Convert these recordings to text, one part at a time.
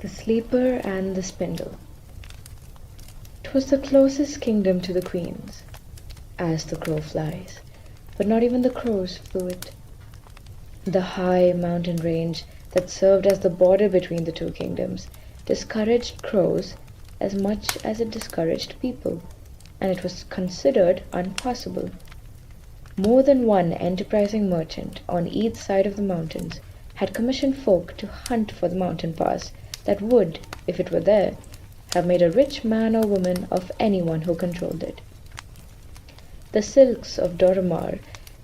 The Sleeper and the Spindle. 'Twas the closest kingdom to the queen's, as the crow flies, but not even the crows flew it. The high mountain range that served as the border between the two kingdoms discouraged crows as much as it discouraged people, and it was considered unpassable. More than one enterprising merchant on each side of the mountains had commissioned folk to hunt for the mountain pass that would, if it were there, have made a rich man or woman of anyone who controlled it. The silks of Doramar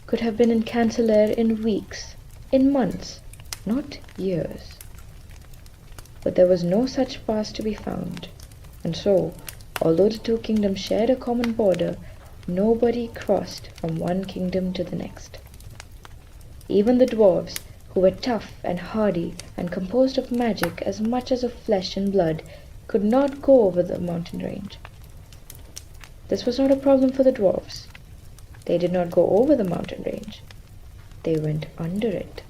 could have been in Cancellaire in weeks, in months, not years. But there was no such pass to be found, and so, although the two kingdoms shared a common border, nobody crossed from one kingdom to the next. Even the dwarves, who were tough and hardy and composed of magic as much as of flesh and blood, could not go over the mountain range. This was not a problem for the dwarves. They did not go over the mountain range. They went under it.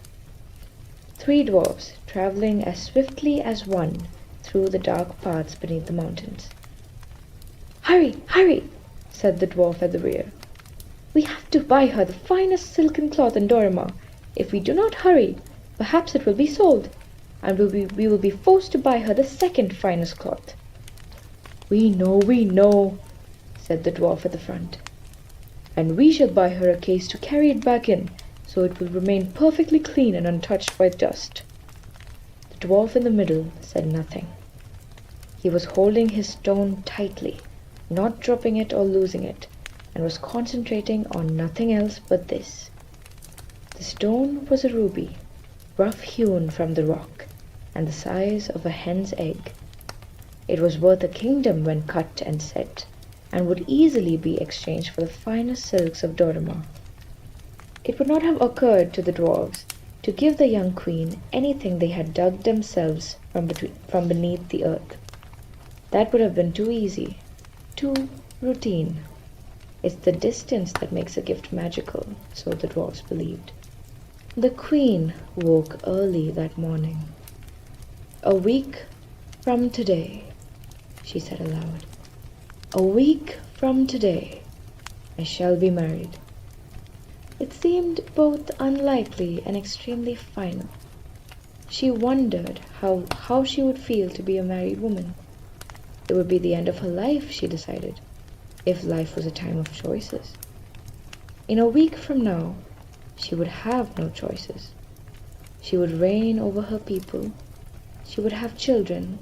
3 dwarves, traveling as swiftly as one through the dark paths beneath the mountains. "Hurry, hurry!" said the dwarf at the rear. "We have to buy her the finest silken cloth in Doramar. If we do not hurry, perhaps it will be sold, and we will be forced to buy her the second finest cloth." We know," said the dwarf at the front. "And we shall buy her a case to carry it back in, so it will remain perfectly clean and untouched by dust." The dwarf in the middle said nothing. He was holding his stone tightly, not dropping it or losing it, and was concentrating on nothing else but this. The stone was a ruby, rough-hewn from the rock, and the size of a hen's egg. It was worth a kingdom when cut and set, and would easily be exchanged for the finest silks of Doramar. It would not have occurred to the dwarves to give the young queen anything they had dug themselves from beneath the earth. That would have been too easy, too routine. It's the distance that makes a gift magical, so the dwarves believed. The queen woke early that morning. "A week from today," she said aloud. "A week from today, I shall be married." It seemed both unlikely and extremely final. She wondered how she would feel to be a married woman. It would be the end of her life, she decided, if life was a time of choices. In a week from now, she would have no choices. She would reign over her people. She would have children.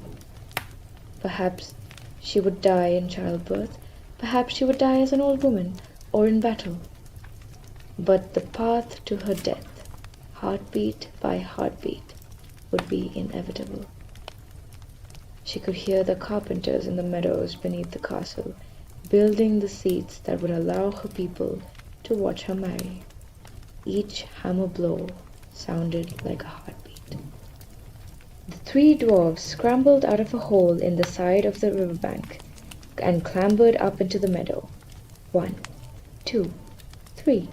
Perhaps she would die in childbirth. Perhaps she would die as an old woman or in battle. But the path to her death, heartbeat by heartbeat, would be inevitable. She could hear the carpenters in the meadows beneath the castle, building the seats that would allow her people to watch her marry. Each hammer blow sounded like a heartbeat. The 3 dwarves scrambled out of a hole in the side of the riverbank and clambered up into the meadow. 1, 2, 3.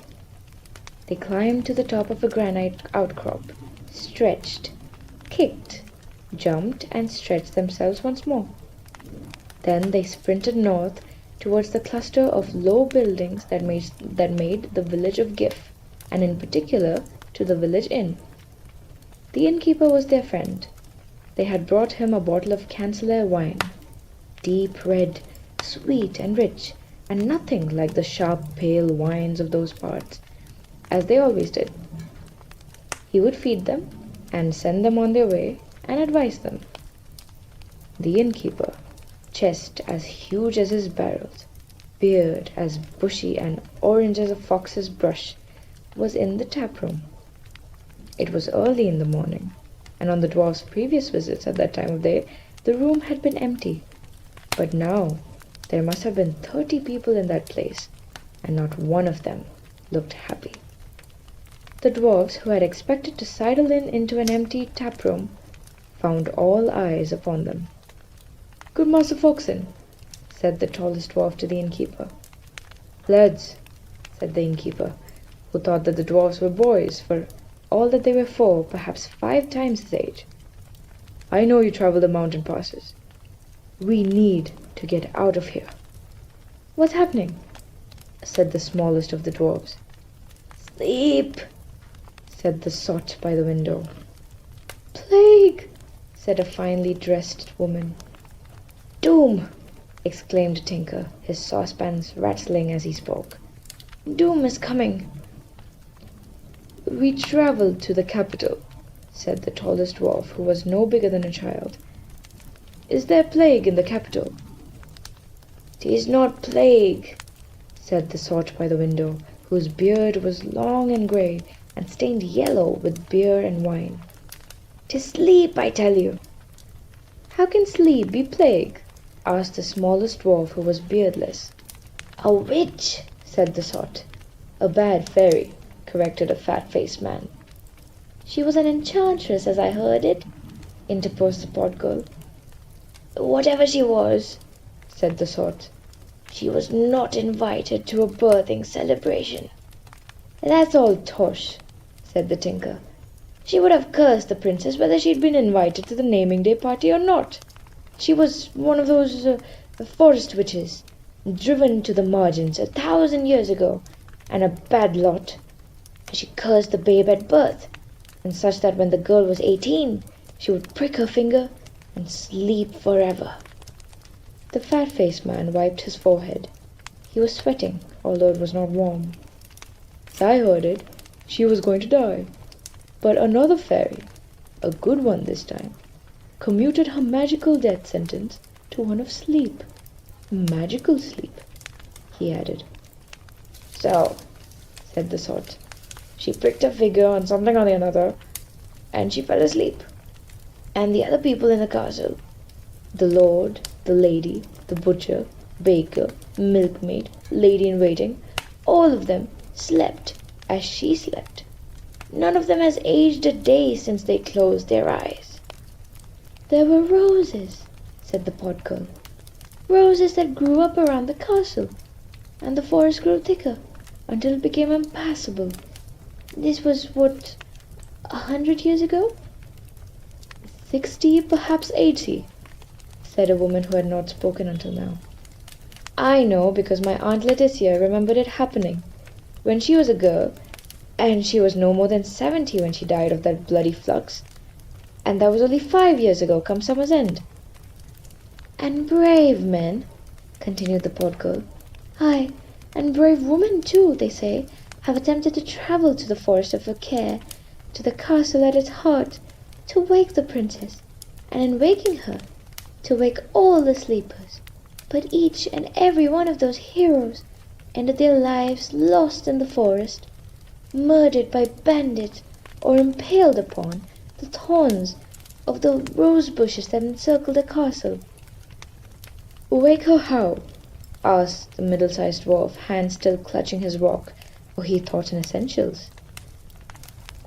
They climbed to the top of a granite outcrop, stretched, kicked, jumped, and stretched themselves once more. Then they sprinted north towards the cluster of low buildings that made the village of Gif, and in particular to the village inn. The innkeeper was their friend. They had brought him a bottle of Cancellaire wine, deep red, sweet and rich, and nothing like the sharp, pale wines of those parts, as they always did. He would feed them, and send them on their way, and advise them. The innkeeper, chest as huge as his barrels, beard as bushy and orange as a fox's brush, was in the tap room. It was early in the morning, and on the dwarf's previous visits at that time of day, the room had been empty. But now there must have been 30 people in that place, and not one of them looked happy. The dwarfs, who had expected to sidle into an empty tap room, found all eyes upon them. "Good Master Foxen," said the tallest dwarf to the innkeeper. "Lads," said the innkeeper, who thought that the dwarfs were boys, for all that they were 4, perhaps 5 times his age. I know you travel the mountain passes. We need to get out of here." "What's happening?" said the smallest of the dwarfs. "Sleep," said the sot by the window. "Plague," said a finely dressed woman. "Doom," exclaimed a tinker, his saucepans rattling as he spoke. "Doom is coming." "We travelled to the capital," said the tallest dwarf, who was no bigger than a child. "Is there plague in the capital?" "'Tis not plague," said the sot by the window, whose beard was long and grey, and stained yellow with beer and wine. "'Tis sleep, I tell you." "How can sleep be plague?" asked the smallest dwarf, who was beardless. "A witch," said the sot. "A bad fairy," corrected a fat-faced man. "She was an enchantress, as I heard it," interposed the pot girl. "Whatever she was," said the sot, "she was not invited to a birthing celebration." "That's all tosh," said the tinker. "She would have cursed the princess whether she'd been invited to the naming day party or not. She was one of those forest witches, driven to the margins 1,000 years ago, and a bad lot. She cursed the babe at birth, and such that when the girl was 18, she would prick her finger and sleep forever." The fat-faced man wiped his forehead. He was sweating, although it was not warm. "As I heard it, she was going to die, but another fairy, a good one this time, commuted her magical death sentence to one of sleep. Magical sleep," he added. "So," said the sot, "she pricked her finger on something or the other, and she fell asleep. And the other people in the castle, the lord, the lady, the butcher, baker, milkmaid, lady-in-waiting, all of them slept as she slept. None of them has aged a day since they closed their eyes." "There were roses," said the pot girl. "Roses that grew up around the castle, and the forest grew thicker until it became impassable. This was, what, 100 years ago?" 60, perhaps 80, said a woman who had not spoken until now. "I know, because my Aunt Letitia remembered it happening when she was a girl, and she was no more than 70 when she died of that bloody flux, and that was only 5 years ago, come summer's end." "And brave men," continued the pot girl. "Aye, and brave women too, they say, have attempted to travel to the forest of Care, to the castle at its heart, to wake the princess, and in waking her, to wake all the sleepers. But each and every one of those heroes ended their lives lost in the forest, murdered by bandits, or impaled upon the thorns of the rose bushes that encircle the castle." "Wake her how?" asked the middle-sized dwarf, hand still clutching his rock, for he thought in essentials.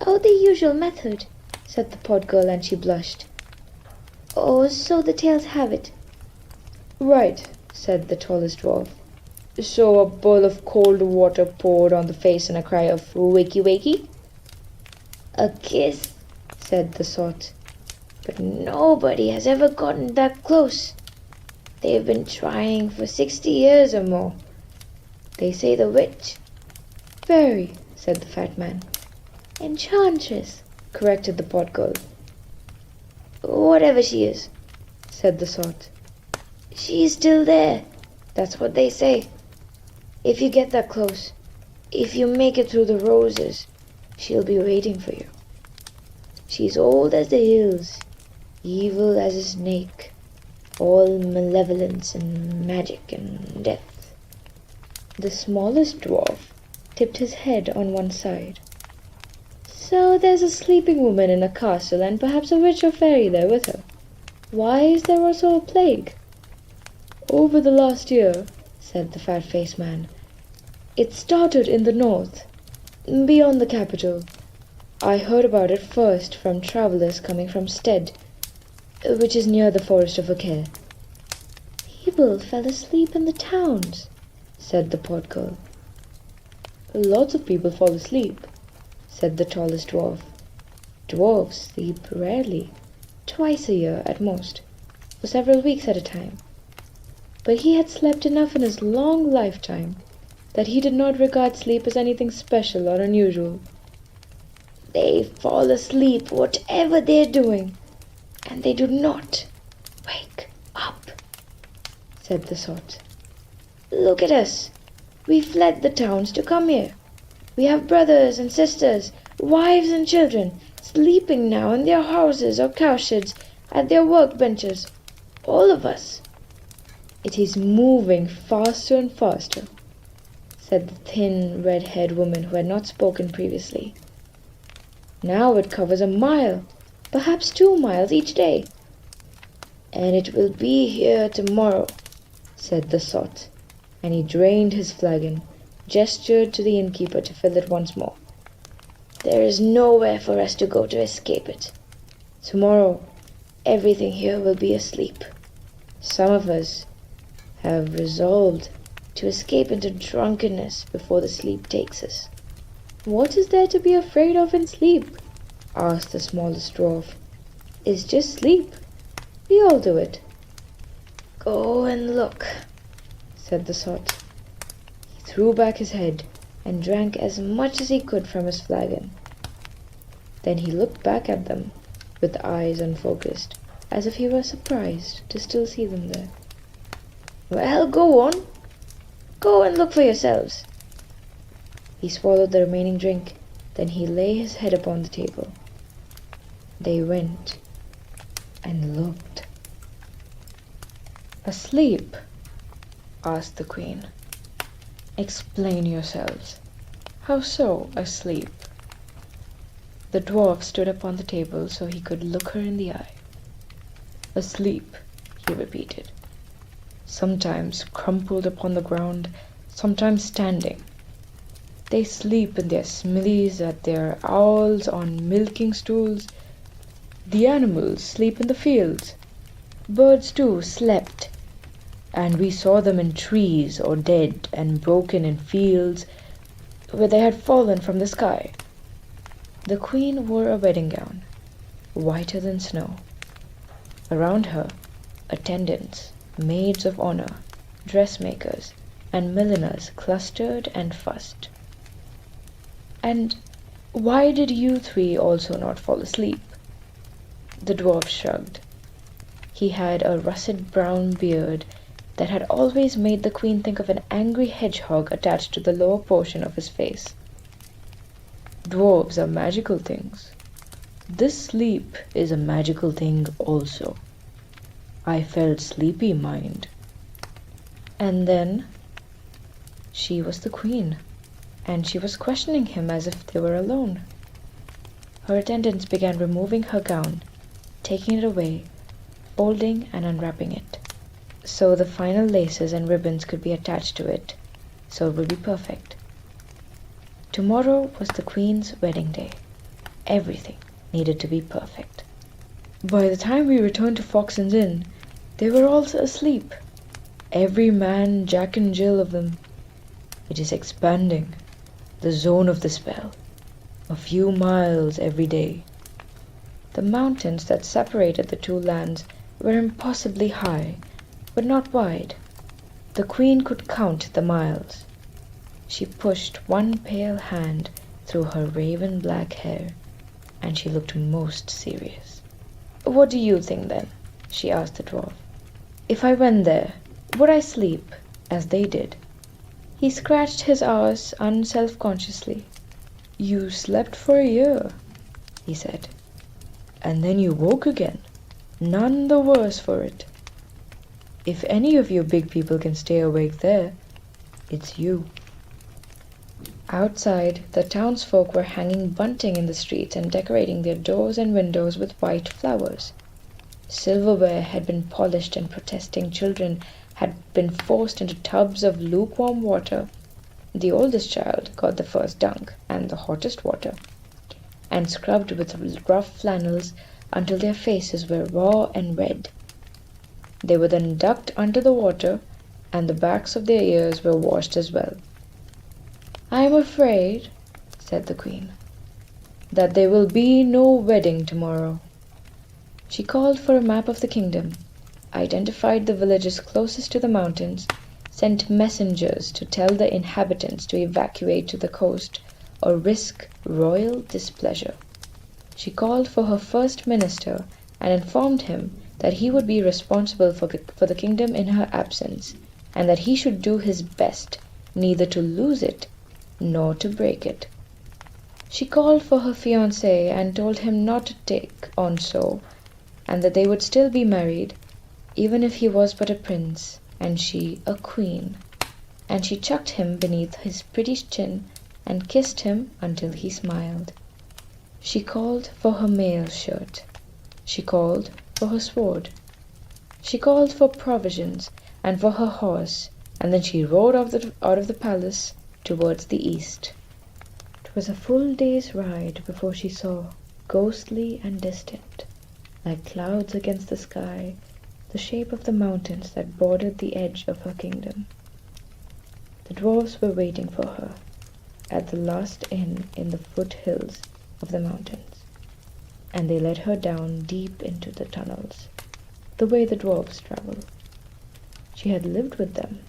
"Oh, the usual method," said the pot girl, and she blushed. "Oh, so the tales have it." "Right," said the tallest dwarf. "So a bowl of cold water poured on the face and a cry of wakey wakey?" "A kiss," said the sot. "But nobody has ever gotten that close. They've been trying for 60 years or more. They say the witch—" "Fairy," said the fat man. "Enchantress," corrected the pot girl. "Whatever she is," said the sot, "she's still there. That's what they say. If you get that close, if you make it through the roses, she'll be waiting for you. She's old as the hills, evil as a snake, all malevolence and magic and death." The smallest dwarf tipped his head on one side. "So there's a sleeping woman in a castle, and perhaps a witch or fairy there with her. Why is there also a plague?" "Over the last year," said the fat-faced man, "it started in the north, beyond the capital. I heard about it first from travellers coming from Stead, which is near the forest of Care." "People fell asleep in the towns," said the pot girl. "Lots of people fall asleep," said the tallest dwarf. "Dwarfs sleep rarely." twice a year at most, for several weeks at a time. But he had slept enough in his long lifetime that he did not regard sleep as anything special or unusual. "They fall asleep whatever they're doing, and they do not wake up," said the sot. "Look at us. We fled the towns to come here. We have brothers and sisters, wives and children, sleeping now in their houses or cowsheds, at their workbenches. All of us." "It is moving faster and faster," said the thin, red-haired woman who had not spoken previously. "Now it covers a mile, perhaps 2 miles each day." "And it will be here tomorrow," said the sot, and he drained his flagon, gestured to the innkeeper to fill it once more. "There is nowhere for us to go to escape it. Tomorrow, everything here will be asleep. Some of us have resolved to escape into drunkenness before the sleep takes us." "What is there to be afraid of in sleep?" asked the smallest dwarf. "It's just sleep. We all do it." "Go and look," said the sot. He threw back his head and drank as much as he could from his flagon. Then he looked back at them with eyes unfocused, as if he were surprised to still see them there. "Well, go on. Go and look for yourselves." He swallowed the remaining drink, then he lay his head upon the table. They went and looked. "Asleep?" asked the queen. "Explain yourselves. How so, asleep?" The dwarf stood upon the table so he could look her in the eye. "Asleep," he repeated. "Sometimes crumpled upon the ground, sometimes standing. They sleep in their smithies, at their owls on milking stools. The animals sleep in the fields. Birds too slept, and we saw them in trees or dead and broken in fields where they had fallen from the sky." The queen wore a wedding gown, whiter than snow. Around her, attendants, maids of honor, dressmakers, and milliners clustered and fussed. "And why did you 3 also not fall asleep?" The dwarf shrugged. He had a russet brown beard that had always made the queen think of an angry hedgehog attached to the lower portion of his face. "Dwarves are magical things. This sleep is a magical thing also. I felt sleepy, mind." And then she was the queen, and she was questioning him as if they were alone. Her attendants began removing her gown, taking it away, folding and unwrapping it, so the final laces and ribbons could be attached to it, so it would be perfect. Tomorrow was the queen's wedding day. Everything needed to be perfect. By the time we returned to Foxton's Inn, they were all asleep. Every man, Jack and Jill of them. It is expanding, the zone of the spell, a few miles every day. The mountains that separated the 2 lands were impossibly high, but not wide. The queen could count the miles. She pushed one pale hand through her raven black hair, and she looked most serious. "What do you think, then?" she asked the dwarf. "If I went there, would I sleep, as they did?" He scratched his arse unself-consciously. "You slept for a year," he said, "and then you woke again, none the worse for it. If any of you big people can stay awake there, it's you." Outside, the townsfolk were hanging bunting in the streets and decorating their doors and windows with white flowers. Silverware had been polished, and protesting children had been forced into tubs of lukewarm water. The oldest child got the first dunk and the hottest water, and scrubbed with rough flannels until their faces were raw and red. They were then ducked under the water, and the backs of their ears were washed as well. "I am afraid," said the queen, "that there will be no wedding tomorrow." She called for a map of the kingdom, identified the villages closest to the mountains, sent messengers to tell the inhabitants to evacuate to the coast or risk royal displeasure. She called for her first minister and informed him that he would be responsible for the kingdom in her absence, and that he should do his best neither to lose it nor to break it. She called for her fiancé and told him not to take on so, and that they would still be married, even if he was but a prince and she a queen. And she chucked him beneath his pretty chin and kissed him until he smiled. She called for her mail shirt. She called for her sword. She called for provisions and for her horse, and then she rode out of the palace towards the east. 'Twas a full day's ride before she saw, ghostly and distant, like clouds against the sky, the shape of the mountains that bordered the edge of her kingdom. The dwarfs were waiting for her at the last inn in the foothills of the mountains, and they led her down deep into the tunnels, the way the dwarfs travel. She had lived with them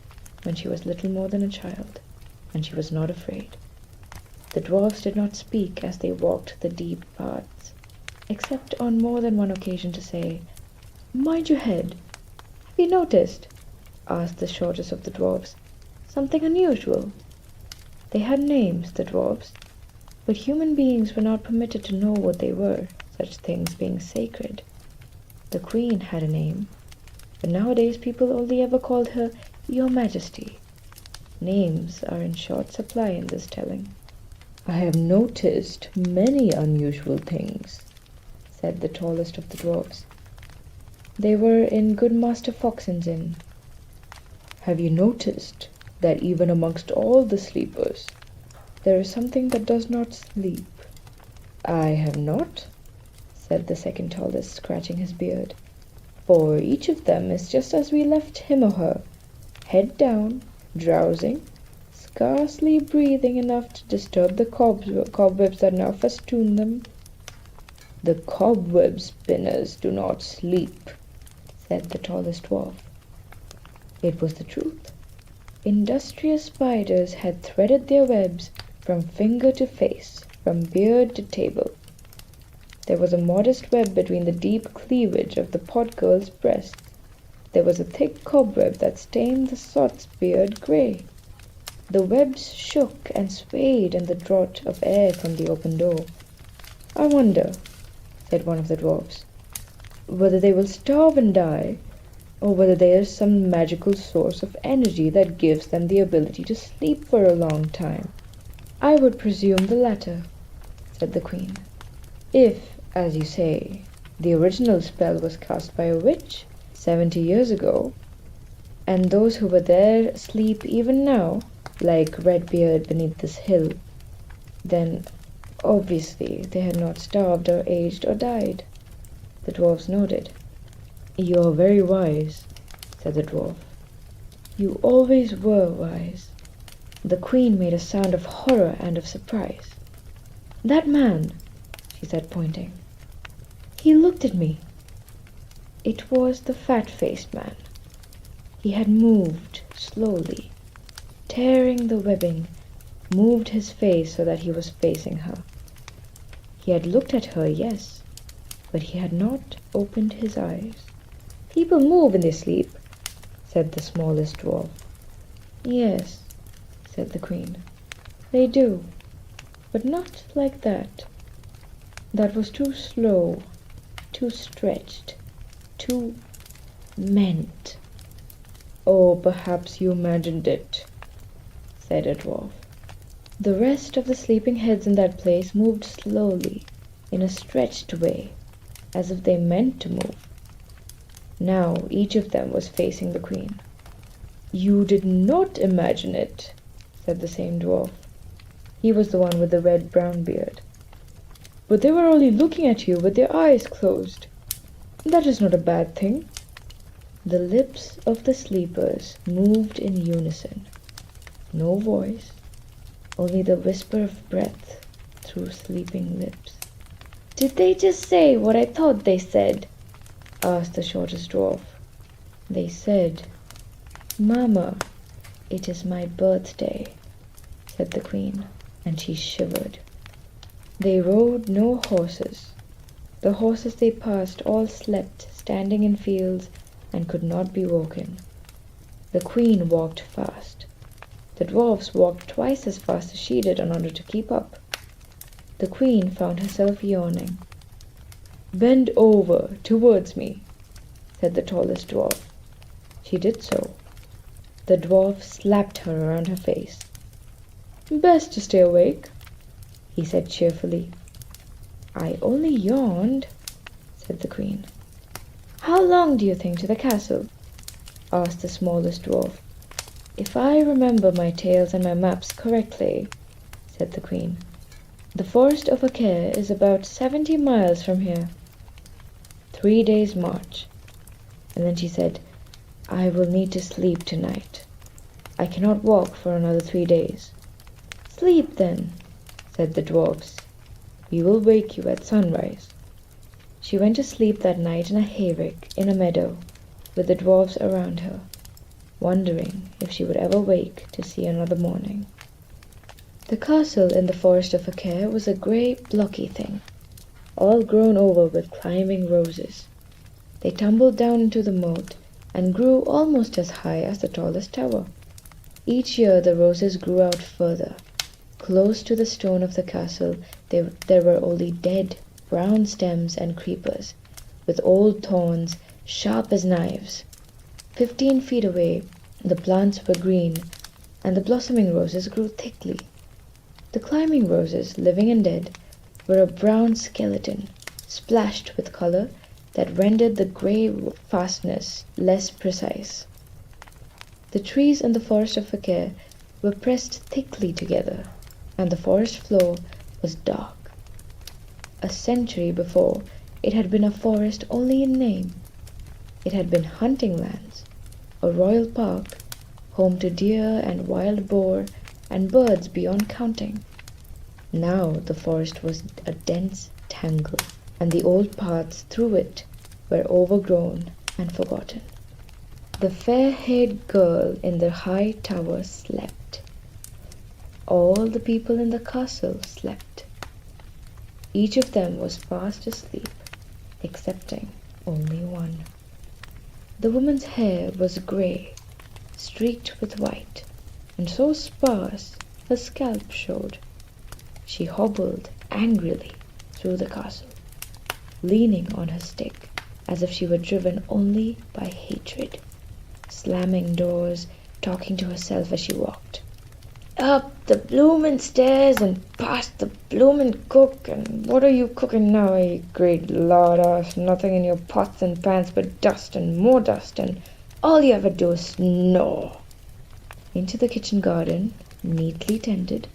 when she was little more than a child, and she was not afraid. The dwarfs did not speak as they walked the deep paths, except on more than one occasion to say, "Mind your head." "Have you noticed," asked the shortest of the dwarfs, "something unusual?" They had names, the dwarfs, but human beings were not permitted to know what they were, such things being sacred. The queen had a name, but nowadays people only ever called her Your Majesty. Names are in short supply in this telling. "I have noticed many unusual things," said the tallest of the dwarfs. They were in good Master Foxen's inn. "Have you noticed that even amongst all the sleepers, there is something that does not sleep?" "I have not," said the second tallest, scratching his beard, "for each of them is just as we left him or her, head down, drowsing, scarcely breathing enough to disturb the cobwebs that now festoon them." "The cobweb spinners do not sleep," said the tallest dwarf. It was the truth. Industrious spiders had threaded their webs from finger to face, from beard to table. There was a modest web between the deep cleavage of the pot girl's breast. There was a thick cobweb that stained the sot's beard grey. The webs shook and swayed in the draught of air from the open door. "I wonder," said one of the dwarfs, "whether they will starve and die, or whether there is some magical source of energy that gives them the ability to sleep for a long time." "I would presume the latter," said the queen. "If, as you say, the original spell was cast by a witch 70 years ago, and those who were there sleep even now, like Redbeard beneath this hill, then obviously they had not starved or aged or died." The dwarfs nodded. "You are very wise," said the dwarf. "You always were wise." The queen made a sound of horror and of surprise. "That man," she said, pointing. "He looked at me." It was the fat-faced man. He had moved slowly, tearing the webbing, moved his face so that he was facing her. He had looked at her, yes, but he had not opened his eyes. "People move in their sleep," said the smallest dwarf. "Yes," said the queen, "they do, but not like that. That was too slow, too stretched, too meant." "Oh, perhaps you imagined it," said a dwarf. The rest of the sleeping heads in that place moved slowly, in a stretched way, as if they meant to move. Now each of them was facing the queen. "You did not imagine it," said the same dwarf. He was the one with the red-brown beard. "But they were only looking at you with their eyes closed. That is not a bad thing." The lips of the sleepers moved in unison. No voice, only the whisper of breath through sleeping lips. "Did they just say what I thought they said?" asked the shortest dwarf. They said, "Mamma, it is my birthday," said the queen, and she shivered. They rode no horses. The horses they passed all slept, standing in fields, and could not be woken. The queen walked fast. The dwarfs walked twice as fast as she did in order to keep up. The queen found herself yawning. "Bend over towards me," said the tallest dwarf. She did so. The dwarf slapped her around her face. "Best to stay awake," he said cheerfully. "I only yawned," said the queen. "How long do you think to the castle?" asked the smallest dwarf. "If I remember my tales and my maps correctly," said the queen, "the forest of Acre is about 70 miles from here. 3 days' march." And then she said, "I will need to sleep tonight. I cannot walk for another 3 days." "Sleep then," said the dwarfs. "We will wake you at sunrise." She went to sleep that night in a hayrick in a meadow, with the dwarfs around her, wondering if she would ever wake to see another morning. The castle in the forest of Acre was a grey, blocky thing, all grown over with climbing roses. They tumbled down into the moat and grew almost as high as the tallest tower. Each year the roses grew out further. Close to the stone of the castle there were only dead, brown stems and creepers, with old thorns sharp as knives. 15 feet away the plants were green, and the blossoming roses grew thickly. The climbing roses, living and dead, were a brown skeleton, splashed with color that rendered the grey fastness less precise. The trees in the forest of Acre were pressed thickly together, and the forest floor was dark. A century before, it had been a forest only in name. It had been hunting lands, a royal park, home to deer and wild boar and birds beyond counting. Now the forest was a dense tangle, and the old paths through it were overgrown and forgotten. The fair-haired girl in the high tower slept. All the people in the castle slept. Each of them was fast asleep, excepting only one. The woman's hair was grey, streaked with white, and so sparse her scalp showed. She hobbled angrily through the castle, leaning on her stick as if she were driven only by hatred, slamming doors, talking to herself as she walked. "Up the bloomin' stairs and past the bloomin' cook, and what are you cooking now, you great lard ass? Nothing in your pots and pans but dust and more dust, and all you ever do is snore." Into the kitchen garden, neatly tended,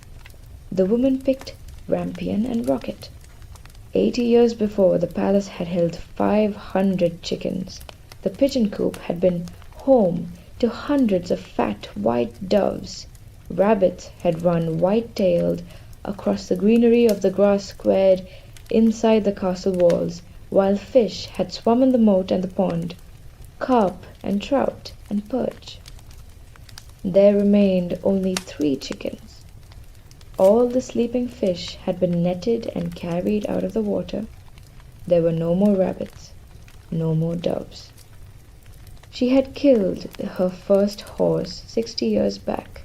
the woman picked rampion and rocket. 80 years before, the palace had held 500 chickens. The pigeon coop had been home to hundreds of fat white doves. Rabbits had run white-tailed across the greenery of the grass squared inside the castle walls, while fish had swum in the moat and the pond, carp and trout and perch. There remained only 3 chickens. All the sleeping fish had been netted and carried out of the water. There were no more rabbits, no more doves. She had killed her first horse 60 years back,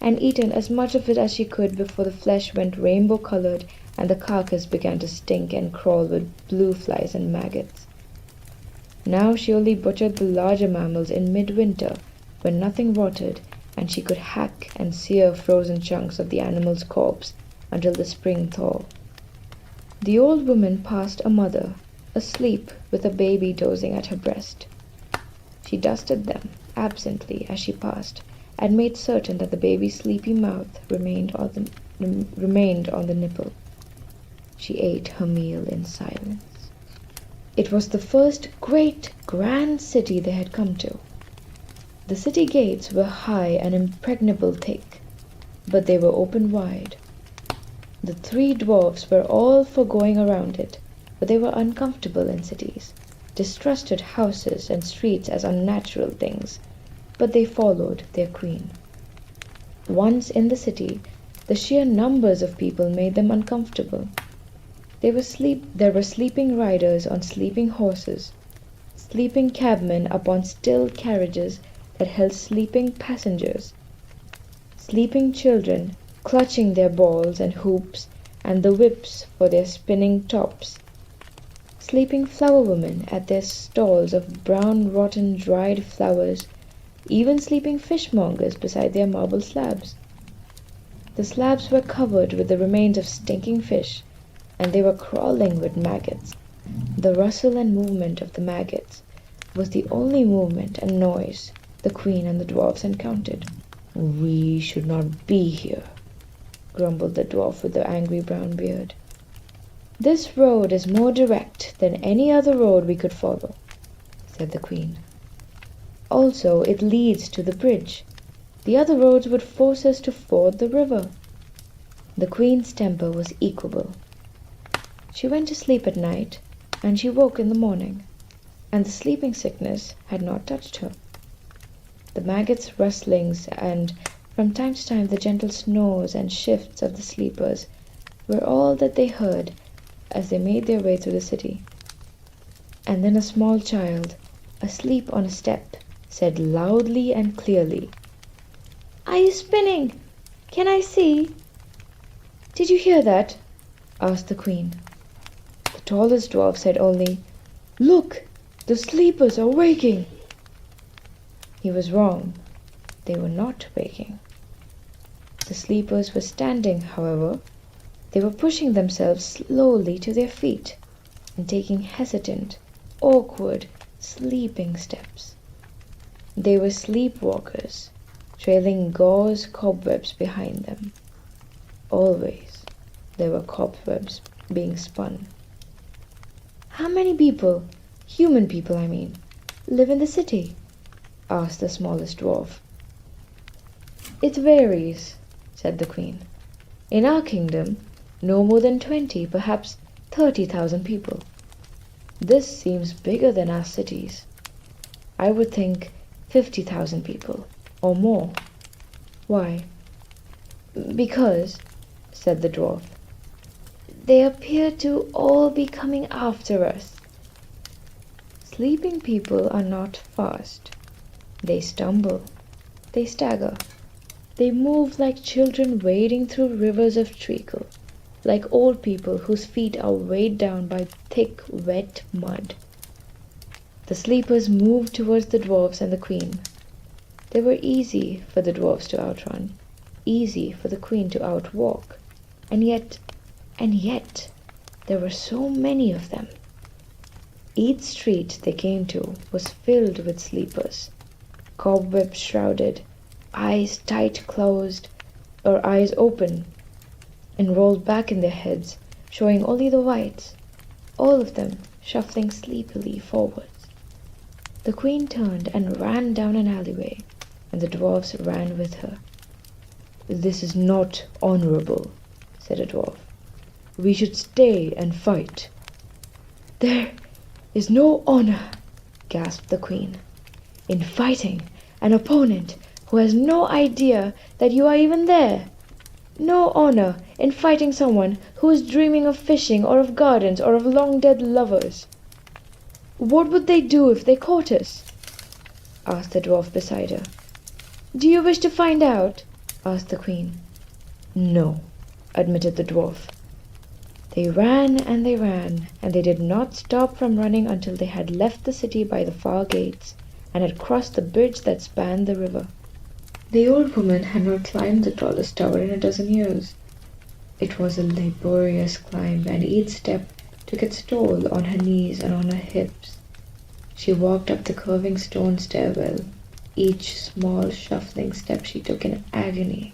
and eaten as much of it as she could before the flesh went rainbow-colored and the carcass began to stink and crawl with blue flies and maggots. Now she only butchered the larger mammals in midwinter, when nothing rotted, and she could hack and sear frozen chunks of the animal's corpse until the spring thaw. The old woman passed a mother, asleep with a baby dozing at her breast. She dusted them absently as she passed, and made certain that the baby's sleepy mouth remained on the nipple. She ate her meal in silence. It was the first great, grand city they had come to. The city gates were high and impregnable thick, but they were open wide. The 3 dwarfs were all for going around it, but they were uncomfortable in cities. distrusted houses and streets as unnatural things, but they followed their queen. Once in the city, the sheer numbers of people made them uncomfortable. There were sleeping riders on sleeping horses, sleeping cabmen upon still carriages that held sleeping passengers, sleeping children clutching their balls and hoops and the whips for their spinning tops, sleeping flower women at their stalls of brown rotten dried flowers, even sleeping fishmongers beside their marble slabs. The slabs were covered with the remains of stinking fish, and they were crawling with maggots. The rustle and movement of the maggots was the only movement and noise the queen and the dwarfs encountered. "We should not be here," grumbled the dwarf with the angry brown beard. "This road is more direct than any other road we could follow," said the queen. "Also, it leads to the bridge. The other roads would force us to ford the river." The queen's temper was equable. She went to sleep at night, and she woke in the morning, and the sleeping sickness had not touched her. The maggots' rustlings and from time to time the gentle snores and shifts of the sleepers were all that they heard as they made their way through the city. And then a small child, asleep on a step, said loudly and clearly, "Are you spinning? Can I see?" "Did you hear that?" asked the queen. The tallest dwarf said only, "Look, the sleepers are waking." He was wrong. They were not waking. The sleepers were standing, however. They were pushing themselves slowly to their feet and taking hesitant, awkward, sleeping steps. They were sleepwalkers, trailing gauze cobwebs behind them. Always there were cobwebs being spun. "How many people, human people I mean, live in the city?" asked the smallest dwarf. "It varies," said the queen. "In our kingdom, no more than 20, perhaps 30,000 people. This seems bigger than our cities. I would think 50,000 people, or more." "Why?" "Because," said the dwarf, "they appear to all be coming after us." Sleeping people are not fast. They stumble. They stagger. They move like children wading through rivers of treacle, like old people whose feet are weighed down by thick, wet mud. The sleepers moved towards the dwarfs and the queen. They were easy for the dwarfs to outrun, easy for the queen to outwalk, and yet, there were so many of them. Each street they came to was filled with sleepers, cobweb shrouded, eyes tight closed, or eyes open and rolled back in their heads, showing only the whites, all of them shuffling sleepily forwards. The queen turned and ran down an alleyway, and the dwarfs ran with her. "This is not honorable," said a dwarf. "We should stay and fight." "There is no honor," gasped the queen, "in fighting an opponent who has no idea that you are even there. No honor in fighting someone who is dreaming of fishing or of gardens or of long-dead lovers." "What would they do if they caught us?" asked the dwarf beside her. "Do you wish to find out?" asked the queen. "No," admitted the dwarf. They ran, and they did not stop from running until they had left the city by the far gates and had crossed the bridge that spanned the river. The old woman had not climbed the tallest tower in a dozen years. It was a laborious climb, and each step took its toll on her knees and on her hips. She walked up the curving stone stairwell, each small shuffling step she took in agony.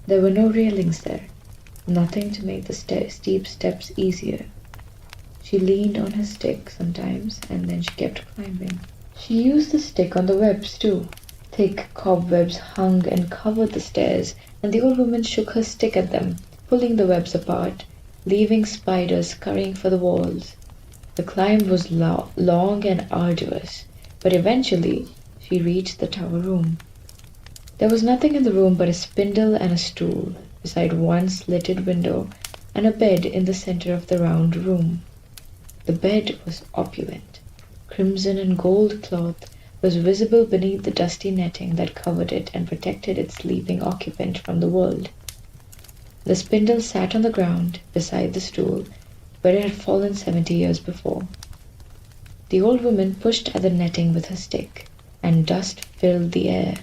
There were no railings there, nothing to make the steep steps easier. She leaned on her stick sometimes, and then she kept climbing. She used the stick on the webs too. Thick cobwebs hung and covered the stairs, and the old woman shook her stick at them, pulling the webs apart, leaving spiders scurrying for the walls. The climb was long and arduous, but eventually she reached the tower room. There was nothing in the room but a spindle and a stool, beside one slitted window, and a bed in the center of the round room. The bed was opulent. Crimson and gold cloth was visible beneath the dusty netting that covered it and protected its sleeping occupant from the world. The spindle sat on the ground beside the stool, where it had fallen 70 years before. The old woman pushed at the netting with her stick, and dust filled the air.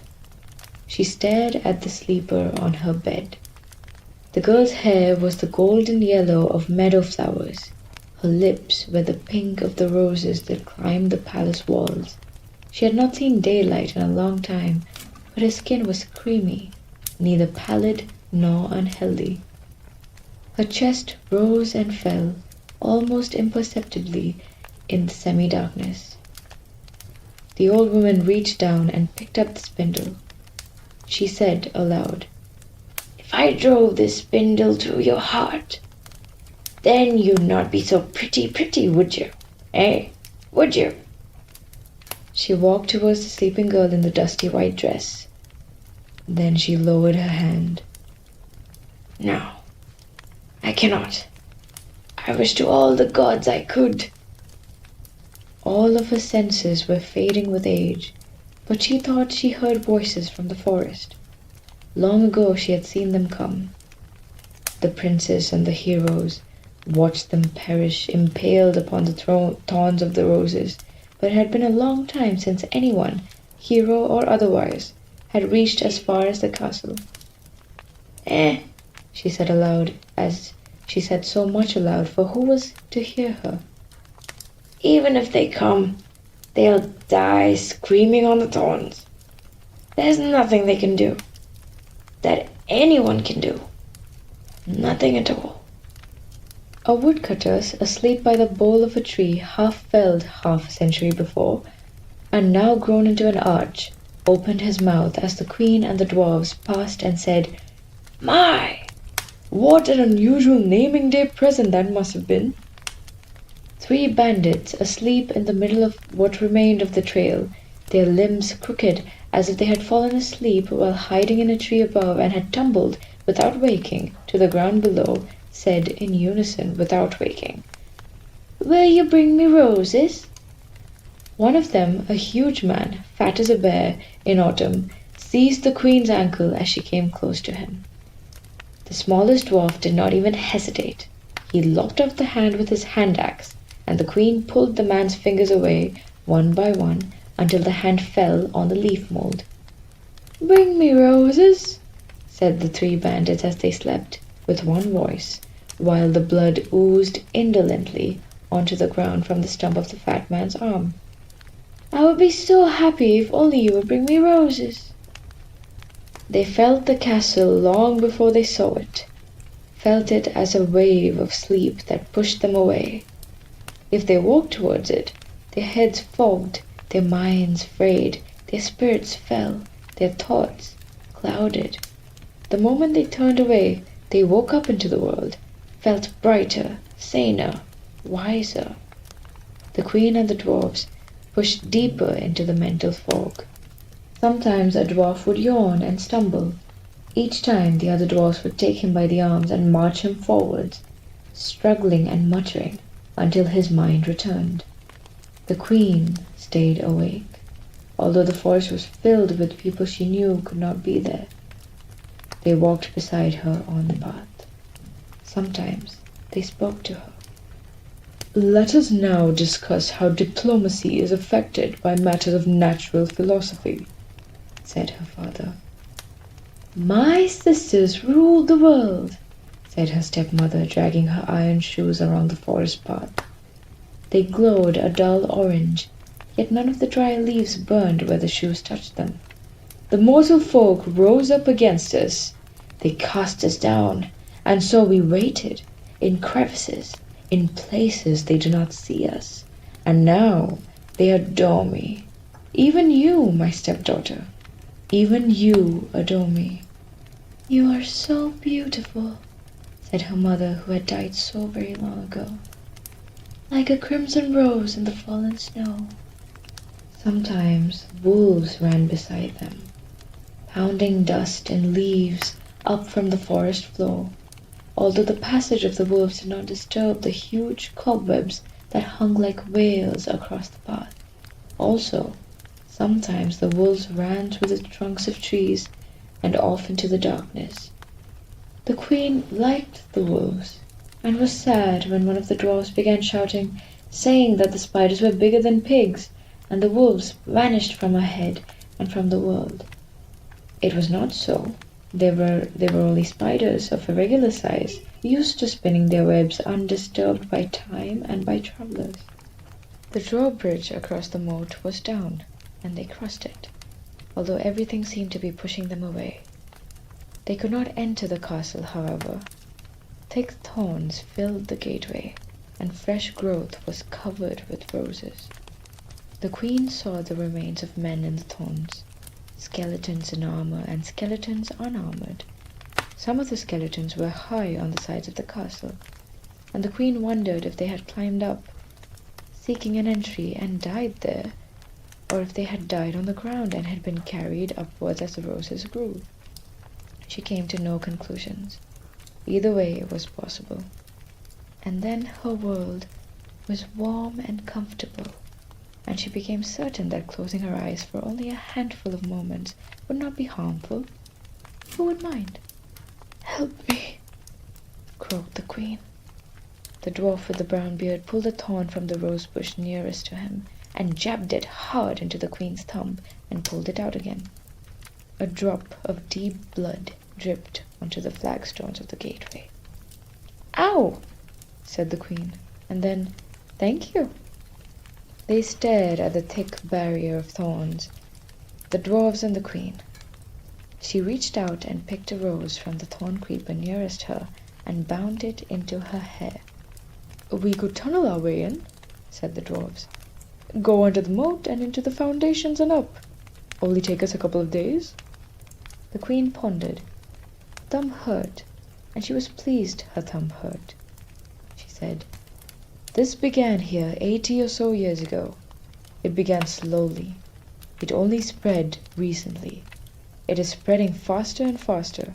She stared at the sleeper on her bed. The girl's hair was the golden yellow of meadow flowers. Her lips were the pink of the roses that climbed the palace walls. She had not seen daylight in a long time, but her skin was creamy, neither pallid nor unhealthy. Her chest rose and fell, almost imperceptibly, in the semi-darkness. The old woman reached down and picked up the spindle. She said aloud, "If I drove this spindle through your heart, then you'd not be so pretty, would you? Eh? Would you?" She walked towards the sleeping girl in the dusty white dress. Then she lowered her hand. "No, I cannot. I wish to all the gods I could." All of her senses were fading with age, but she thought she heard voices from the forest. Long ago she had seen them come. The princess and the heroes, watched them perish, impaled upon the thorns of the roses, but it had been a long time since anyone, hero or otherwise, had reached as far as the castle. "Eh," she said aloud, as she said so much aloud, for who was to hear her? "Even if they come, they'll die screaming on the thorns. There's nothing they can do, that anyone can do. Nothing at all." A woodcutter, asleep by the bole of a tree half felled half a century before, and now grown into an arch, opened his mouth as the queen and the dwarfs passed and said, "My! What an unusual naming day present that must have been." 3 bandits, asleep in the middle of what remained of the trail, their limbs crooked as if they had fallen asleep while hiding in a tree above and had tumbled, without waking, to the ground below, said in unison without waking, "Will you bring me roses?" One of them, a huge man, fat as a bear, in autumn, seized the queen's ankle as she came close to him. The smallest dwarf did not even hesitate. He lopped off the hand with his hand axe, and the queen pulled the man's fingers away, one by one, until the hand fell on the leaf mold. "Bring me roses," said the 3 bandits as they slept, with one voice, while the blood oozed indolently onto the ground from the stump of the fat man's arm. "I would be so happy if only you would bring me roses." They felt the castle long before they saw it, felt it as a wave of sleep that pushed them away. If they walked towards it, their heads fogged, their minds frayed, their spirits fell, their thoughts clouded. The moment they turned away, they woke up into the world, felt brighter, saner, wiser. The queen and the dwarfs pushed deeper into the mental fog. Sometimes a dwarf would yawn and stumble. Each time the other dwarfs would take him by the arms and march him forwards, struggling and muttering, until his mind returned. The queen stayed awake, although the forest was filled with people she knew could not be there. They walked beside her on the path. Sometimes they spoke to her. "Let us now discuss how diplomacy is affected by matters of natural philosophy," said her father. "My sisters ruled the world," said her stepmother, dragging her iron shoes along the forest path. They glowed a dull orange, yet none of the dry leaves burned where the shoes touched them. "The mortal folk rose up against us. They cast us down, and so we waited, in crevices, in places they do not see us. And now they adore me. Even you, my stepdaughter, even you adore me." "You are so beautiful," said her mother, who had died so very long ago. like a crimson rose in the fallen snow. Sometimes wolves ran beside them, pounding dust and leaves up from the forest floor, although the passage of the wolves did not disturb the huge cobwebs that hung like veils across the path. Also, sometimes the wolves ran through the trunks of trees and off into the darkness. The queen liked the wolves, and was sad when one of the dwarfs began shouting, saying that the spiders were bigger than pigs, and the wolves vanished from her head and from the world. It was not so. They were only spiders of a regular size, used to spinning their webs undisturbed by time and by travelers. The drawbridge across the moat was down, and they crossed it, although everything seemed to be pushing them away. They could not enter the castle, however. Thick thorns filled the gateway, and fresh growth was covered with roses. The queen saw the remains of men in the thorns, skeletons in armor and skeletons unarmored. Some of the skeletons were high on the sides of the castle, and the queen wondered if they had climbed up, seeking an entry, and died there, or if they had died on the ground and had been carried upwards as the roses grew. She came to no conclusions. Either way it was possible. And then her world was warm and comfortable, and she became certain that closing her eyes for only a handful of moments would not be harmful. Who would mind? "Help me," croaked the queen. The dwarf with the brown beard pulled a thorn from the rose bush nearest to him and jabbed it hard into the queen's thumb and pulled it out again. A drop of deep blood dripped onto the flagstones of the gateway. "Ow!" said the queen, and then, "Thank you." They stared at the thick barrier of thorns, the dwarves and the queen. She reached out and picked a rose from the thorn creeper nearest her and bound it into her hair. "We could tunnel our way in," said the dwarves. "Go under the moat and into the foundations and up. Only take us a couple of days." The queen pondered. Her thumb hurt, and she was pleased her thumb hurt. She said, "This began here 80 or so years ago. It began slowly. It only spread recently. It is spreading faster and faster.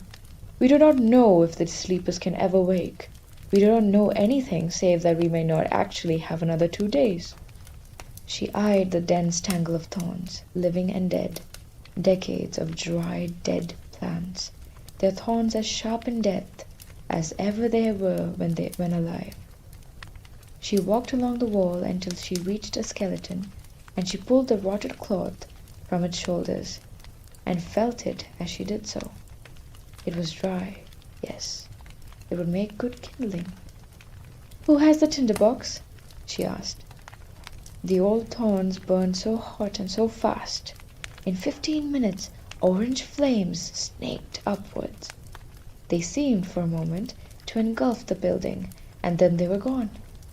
We do not know if the sleepers can ever wake. We do not know anything save that we may not actually have another 2 days." She eyed the dense tangle of thorns, living and dead, decades of dried, dead plants, their thorns as sharp in death as ever they were when alive. She walked along the wall until she reached a skeleton, and she pulled the rotted cloth from its shoulders, and felt it as she did so. It was dry, yes. It would make good kindling. "Who has the tinder box?" she asked. The old thorns burned so hot and so fast. In 15 minutes, orange flames snaked upwards. They seemed, for a moment, to engulf the building, and then they were gone,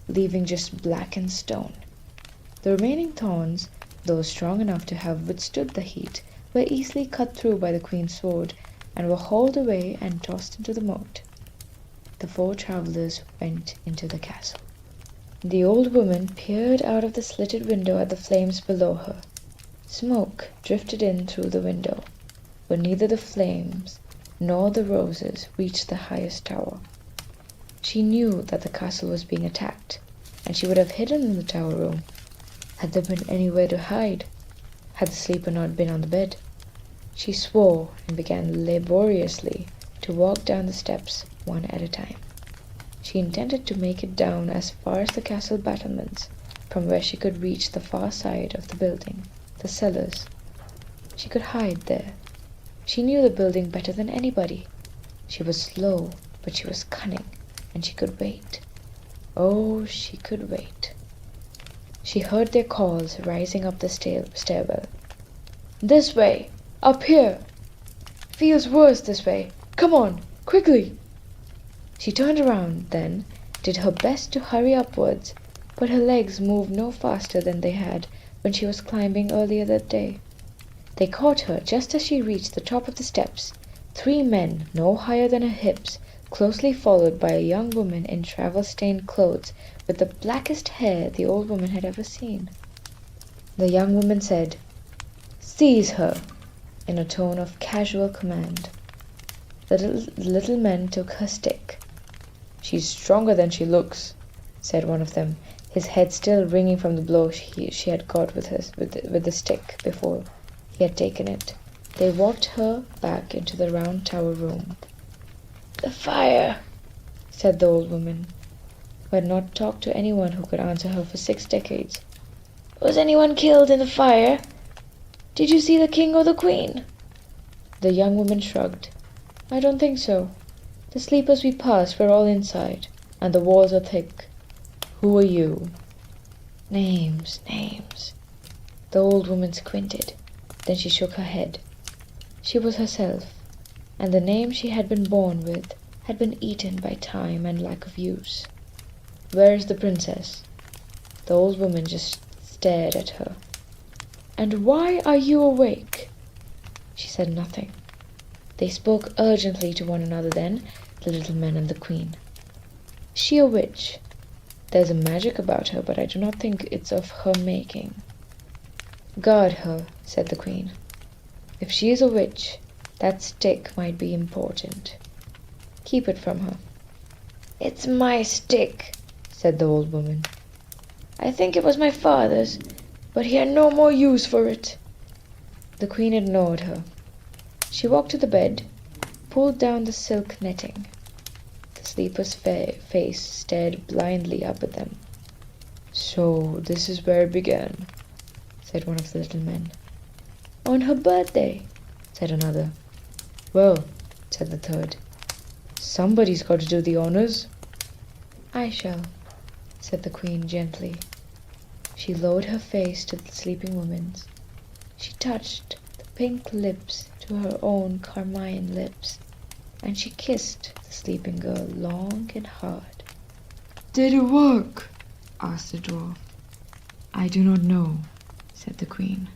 leaving just blackened stone. The remaining thorns, though strong enough to have withstood the heat, were easily cut through by the queen's sword, and were hauled away and tossed into the moat. The 4 travelers went into the castle. The old woman peered out of the slitted window at the flames below her. Smoke drifted in through the window, but neither the flames nor the roses reached the highest tower. She knew that the castle was being attacked, and she would have hidden in the tower room, had there been anywhere to hide, had the sleeper not been on the bed. She swore and began laboriously to walk down the steps one at a time. She intended to make it down as far as the castle battlements, from where she could reach the far side of the building, the cellars. She could hide there. She knew the building better than anybody. She was slow, but she was cunning, and she could wait. Oh, she could wait. She heard their calls rising up the stairwell. "This way! Up here! Feels worse this way! Come on, quickly!" She turned around, then did her best to hurry upwards, but her legs moved no faster than they had when she was climbing earlier that day. They caught her just as she reached the top of the steps. 3 men, no higher than her hips, closely followed by a young woman in travel-stained clothes with the blackest hair the old woman had ever seen. The young woman said, "Seize her," in a tone of casual command. The little men took her stick. "She's stronger than she looks," said one of them, his head still ringing from the blow she had got with the stick before he had taken it. They walked her back into the round tower room. "The fire," said the old woman, who had not talked to anyone who could answer her for 6 decades. "Was anyone killed in the fire? Did you see the king or the queen?" The young woman shrugged. "I don't think so. The sleepers we passed were all inside, and the walls are thick. Who are you?" Names. The old woman squinted. Then she shook her head. She was herself, and the name she had been born with had been eaten by time and lack of use. "Where is the princess?" The old woman just stared at her. "And why are you awake?" She said nothing. They spoke urgently to one another then, the little men and the queen. "She a witch. There's a magic about her, but I do not think it's of her making." "Guard her," said the queen. "If she is a witch, that stick might be important. Keep it from her." "It's my stick," said the old woman. "I think it was my father's, but he had no more use for it." The queen ignored her. She walked to the bed, pulled down the silk netting. The sleeper's face stared blindly up at them. "So this is where it began," said one of the little men. "On her birthday," said another. "Well," said the third, "somebody's got to do the honors." "I shall," said the queen gently. She lowered her face to the sleeping woman's. She touched the pink lips to her own carmine lips, and she kissed the sleeping girl long and hard. "Did it work?" asked the dwarf. "I do not know," said the queen,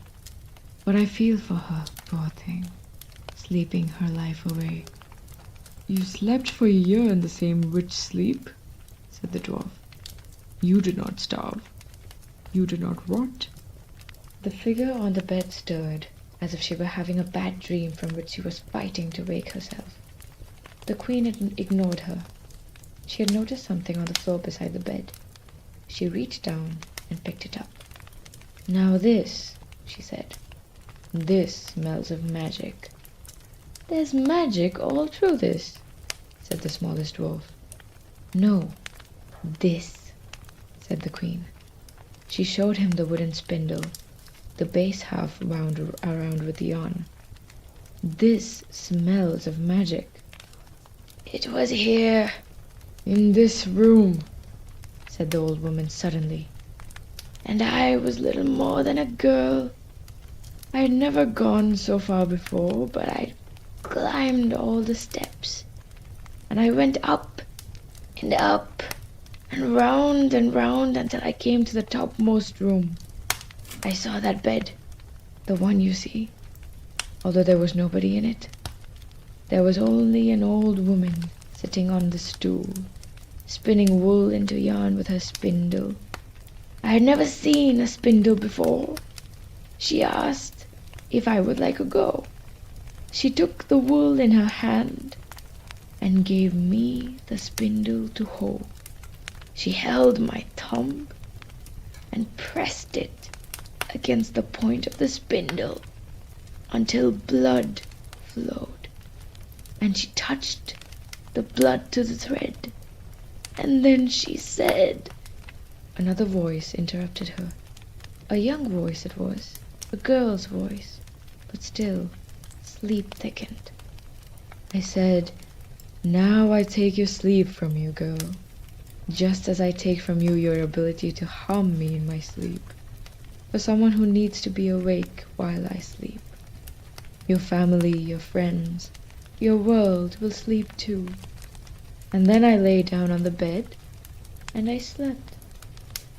"but I feel for her, poor thing, sleeping her life away." "You slept for a year in the same witch sleep," said the dwarf. "You did not starve. You did not rot." The figure on the bed stirred, as if she were having a bad dream from which she was fighting to wake herself. The queen had ignored her. She had noticed something on the floor beside the bed. She reached down and picked it up. "Now this," she said. "This smells of magic." "There's magic all through this," said the smallest dwarf. "No, this," said the queen. She showed him the wooden spindle, the base half wound around with yarn. "This smells of magic." "It was here, in this room," said the old woman suddenly. "And I was little more than a girl. I had never gone so far before, but I climbed all the steps, and I went up and up and round until I came to the topmost room. I saw that bed, the one you see, although there was nobody in it. There was only an old woman sitting on the stool, spinning wool into yarn with her spindle. I had never seen a spindle before. She asked if I would like a go. She took the wool in her hand and gave me the spindle to hold. She held my thumb and pressed it against the point of the spindle until blood flowed, and she touched the blood to the thread, and then she said—" Another voice interrupted her. A young voice it was, a girl's voice, but still sleep thickened. "I said, 'Now I take your sleep from you, girl, just as I take from you your ability to harm me in my sleep. For someone who needs to be awake while I sleep. Your family, your friends, your world will sleep too.' And then I lay down on the bed, and I slept,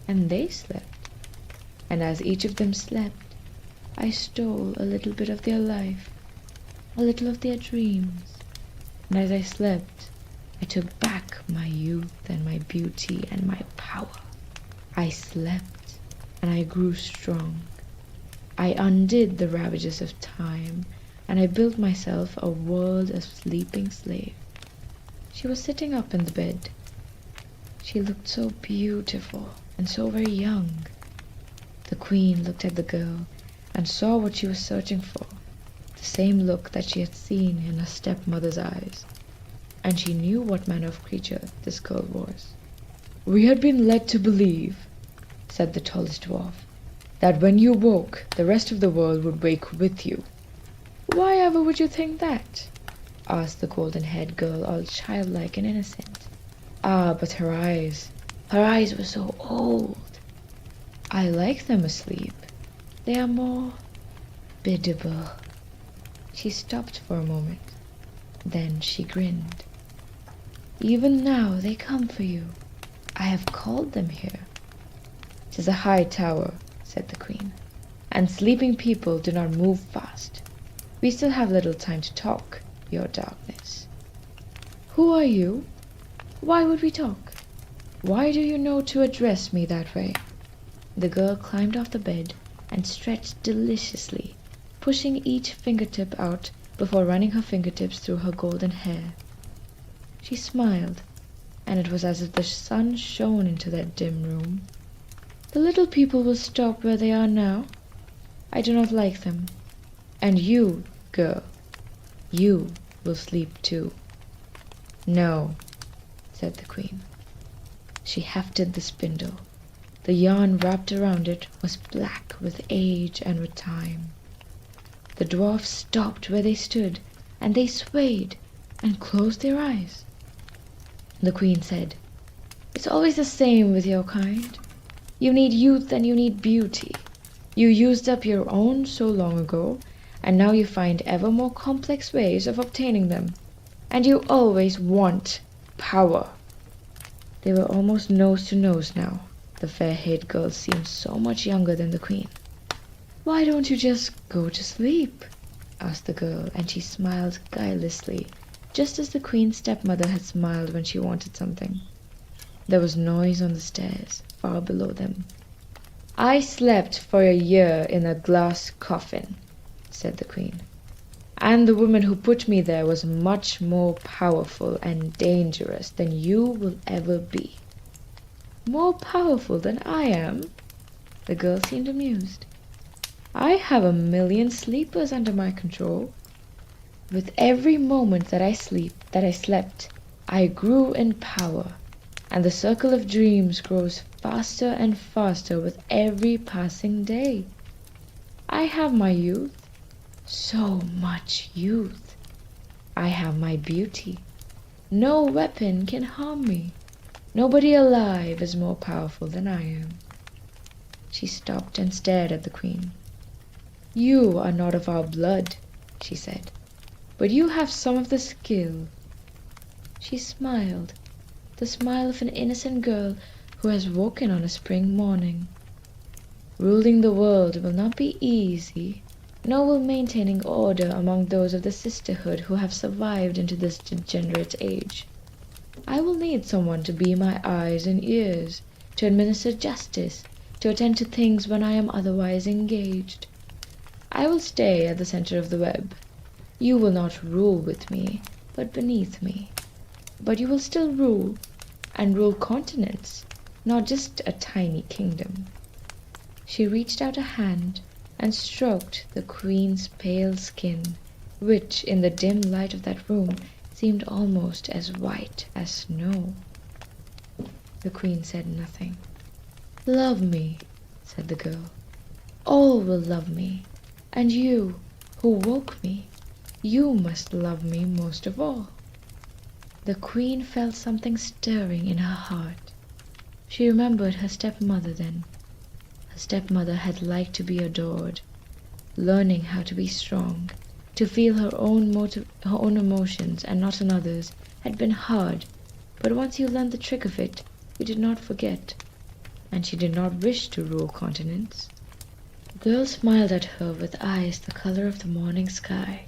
and they slept, and as each of them slept, I stole a little bit of their life, a little of their dreams, and as I slept, I took back my youth and my beauty and my power. I slept, and I grew strong. I undid the ravages of time, and I built myself a world of sleeping slave. She was sitting up in the bed. She looked so beautiful and so very young. The queen looked at the girl and saw what she was searching for, the same look that she had seen in her stepmother's eyes, and she knew what manner of creature this girl was. "We had been led to believe," said the tallest dwarf, "that when you woke, the rest of the world would wake with you." "Why ever would you think that?" asked the golden-haired girl, all childlike and innocent. "Ah, but her eyes were so old. I like them asleep. They are more biddable." She stopped for a moment. Then she grinned. "Even now they come for you. I have called them here." "'Tis a high tower," said the queen, "and sleeping people do not move fast. We still have little time to talk, your darkness." "Who are you? Why would we talk? Why do you know to address me that way?" The girl climbed off the bed and stretched deliciously, pushing each fingertip out before running her fingertips through her golden hair. She smiled, and it was as if the sun shone into that dim room. "The little people will stop where they are now. I do not like them. And you, girl, you will sleep too." "No," said the queen. She hefted the spindle. The yarn wrapped around it was black with age and with time. The dwarfs stopped where they stood, and they swayed and closed their eyes. The queen said, "It's always the same with your kind. You need youth and you need beauty. You used up your own so long ago, and now you find ever more complex ways of obtaining them. And you always want power." They were almost nose to nose now. The fair-haired girl seemed so much younger than the queen. "Why don't you just go to sleep?" asked the girl, and she smiled guilelessly, just as the queen's stepmother had smiled when she wanted something. There was noise on the stairs, far below them. "I slept for a year in a glass coffin," said the queen. "And the woman who put me there was much more powerful and dangerous than you will ever be." "More powerful than I am?" The girl seemed amused. "I have 1,000,000 sleepers under my control. With every moment that I slept, I grew in power, and the circle of dreams grows faster and faster with every passing day. I have my youth, so much youth. I have my beauty. No weapon can harm me. Nobody alive is more powerful than I am." She stopped and stared at the queen. "You are not of our blood," she said, "but you have some of the skill." She smiled, the smile of an innocent girl who has woken on a spring morning. "Ruling the world will not be easy, nor will maintaining order among those of the sisterhood who have survived into this degenerate age. I will need someone to be my eyes and ears, to administer justice, to attend to things when I am otherwise engaged. I will stay at the center of the web. You will not rule with me, but beneath me. But you will still rule, and rule continents, not just a tiny kingdom." She reached out a hand and stroked the queen's pale skin, which in the dim light of that room seemed almost as white as snow. The queen said nothing. "Love me," said the girl. "All will love me, and you, who woke me, you must love me most of all." The queen felt something stirring in her heart. She remembered her stepmother then. Her stepmother had liked to be adored. Learning how to be strong, to feel her own emotions and not another's, had been hard, but once you learned the trick of it, you did not forget, and she did not wish to rule continents. The girl smiled at her with eyes the color of the morning sky.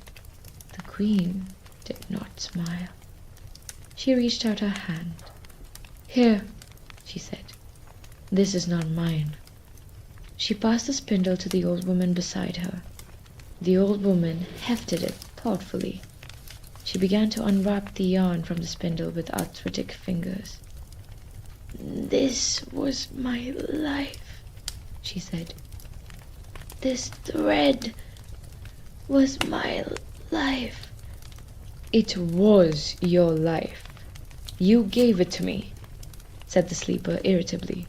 The queen did not smile. She reached out her hand. "Here," she said. "This is not mine." She passed the spindle to the old woman beside her. The old woman hefted it thoughtfully. She began to unwrap the yarn from the spindle with arthritic fingers. "This was my life," she said. "This thread was my life." "It was your life. You gave it to me," said the sleeper irritably.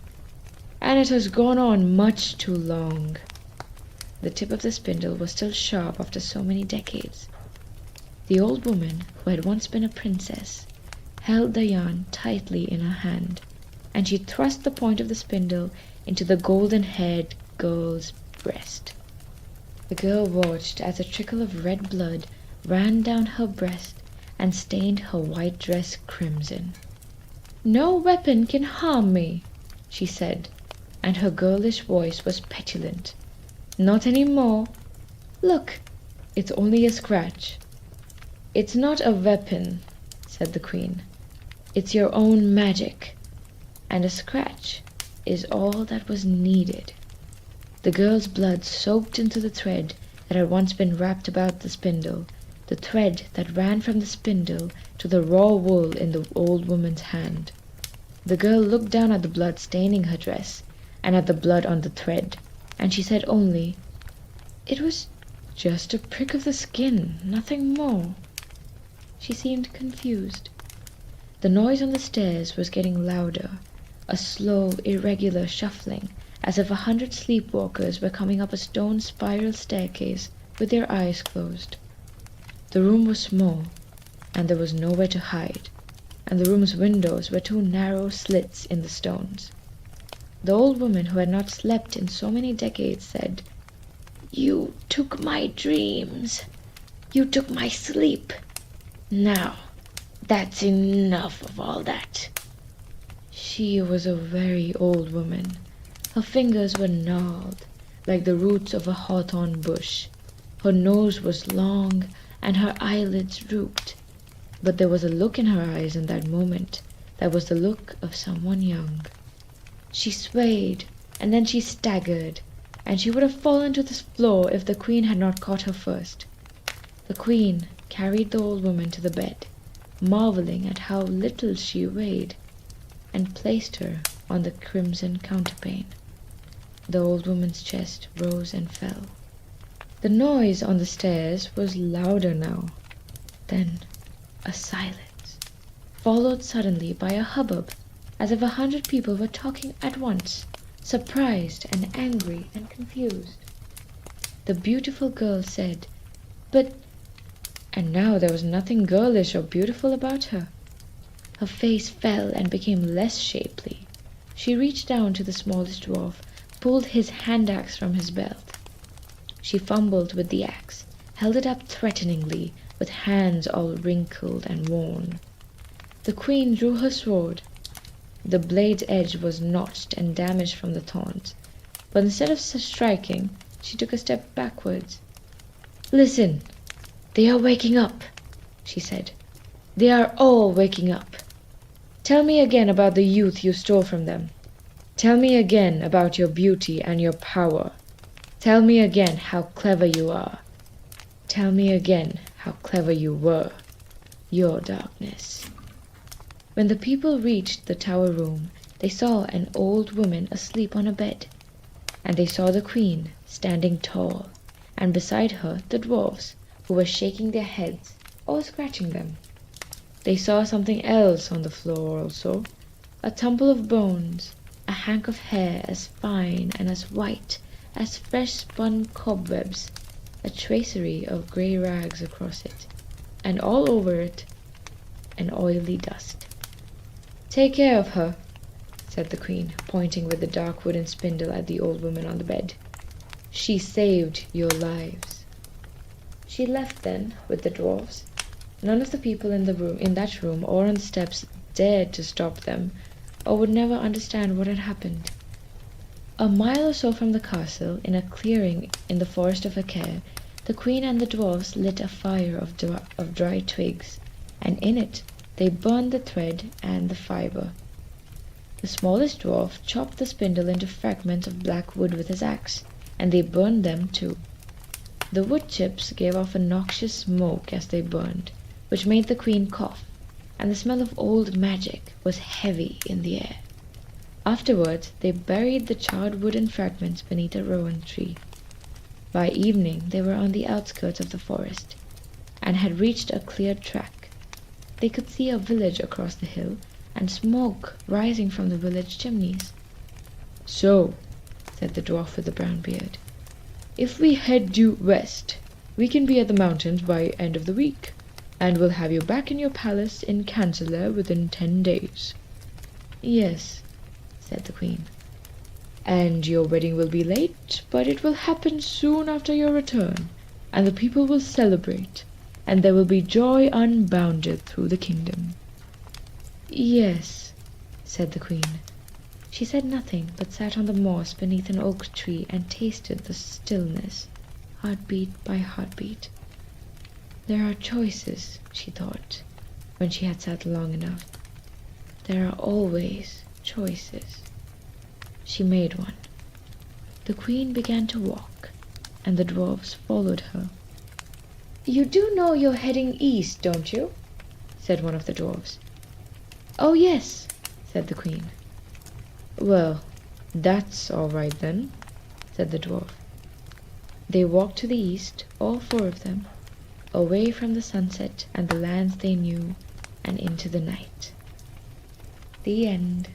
"And it has gone on much too long." The tip of the spindle was still sharp after so many decades. The old woman, who had once been a princess, held the yarn tightly in her hand, and she thrust the point of the spindle into the golden-haired girl's breast. The girl watched as a trickle of red blood ran down her breast and stained her white dress crimson. "No weapon can harm me," she said, and her girlish voice was petulant. "Not any more. Look, it's only a scratch." "It's not a weapon," said the queen. "It's your own magic. And a scratch is all that was needed." The girl's blood soaked into the thread that had once been wrapped about the spindle, the thread that ran from the spindle to the raw wool in the old woman's hand. The girl looked down at the blood staining her dress, and at the blood on the thread, and she said only, "It was just a prick of the skin, nothing more." She seemed confused. The noise on the stairs was getting louder, a slow, irregular shuffling, as if 100 sleepwalkers were coming up a stone spiral staircase with their eyes closed. The room was small, and there was nowhere to hide, and the room's windows were 2 narrow slits in the stones. The old woman, who had not slept in so many decades, said, "You took my dreams. You took my sleep. Now, that's enough of all that." She was a very old woman. Her fingers were gnarled, like the roots of a hawthorn bush. Her nose was long, and her eyelids drooped. But there was a look in her eyes in that moment that was the look of someone young. She swayed, and then she staggered, and she would have fallen to the floor if the queen had not caught her first. The queen carried the old woman to the bed, marveling at how little she weighed, and placed her on the crimson counterpane. The old woman's chest rose and fell. The noise on the stairs was louder now. Then a silence, followed suddenly by a hubbub, as if 100 people were talking at once, surprised and angry and confused. The beautiful girl said, "But—" and now there was nothing girlish or beautiful about her. Her face fell and became less shapely. She reached down to the smallest dwarf, pulled his hand-axe from his belt. She fumbled with the axe, held it up threateningly, with hands all wrinkled and worn. The queen drew her sword. The blade's edge was notched and damaged from the thorns, but instead of striking, she took a step backwards. "Listen, they are waking up," she said. "They are all waking up. Tell me again about the youth you stole from them. Tell me again about your beauty and your power. Tell me again how clever you are. Tell me again how clever you were. Your darkness." When the people reached the tower room, they saw an old woman asleep on a bed, and they saw the queen standing tall, and beside her the dwarfs, who were shaking their heads or scratching them. They saw something else on the floor also, a tumble of bones, a hank of hair as fine and as white as fresh spun cobwebs, a tracery of grey rags across it, and all over it an oily dust. "Take care of her," said the queen, pointing with the dark wooden spindle at the old woman on the bed. "She saved your lives." She left then with the dwarfs. None of the people in that room or on the steps dared to stop them, or would never understand what had happened. A mile or so from the castle, in a clearing in the forest of Aker, the queen and the dwarfs lit a fire of dry twigs, and in it They burned the thread and the fibre. The smallest dwarf chopped the spindle into fragments of black wood with his axe, and they burned them too. The wood chips gave off a noxious smoke as they burned, which made the queen cough, and the smell of old magic was heavy in the air. Afterwards they buried the charred wooden fragments beneath a rowan tree. By evening they were on the outskirts of the forest, and had reached a cleared track. They could see a village across the hill, and smoke rising from the village chimneys. "So," said the dwarf with the brown beard, "if we head due west, we can be at the mountains by end of the week, and we'll have you back in your palace in Cancellaire within 10 days. "Yes," said the queen. "And your wedding will be late, but it will happen soon after your return, and the people will celebrate, and there will be joy unbounded through the kingdom." "Yes," said the queen. She said nothing, but sat on the moss beneath an oak tree and tasted the stillness, heartbeat by heartbeat. There are choices, she thought, when she had sat long enough. There are always choices. She made one. The queen began to walk, and the dwarfs followed her. "You do know you're heading east, don't you?" said one of the dwarfs. "Oh, yes," said the queen. "Well, that's all right then," said the dwarf. They walked to the east, all 4 of them, away from the sunset and the lands they knew, and into the night. The end.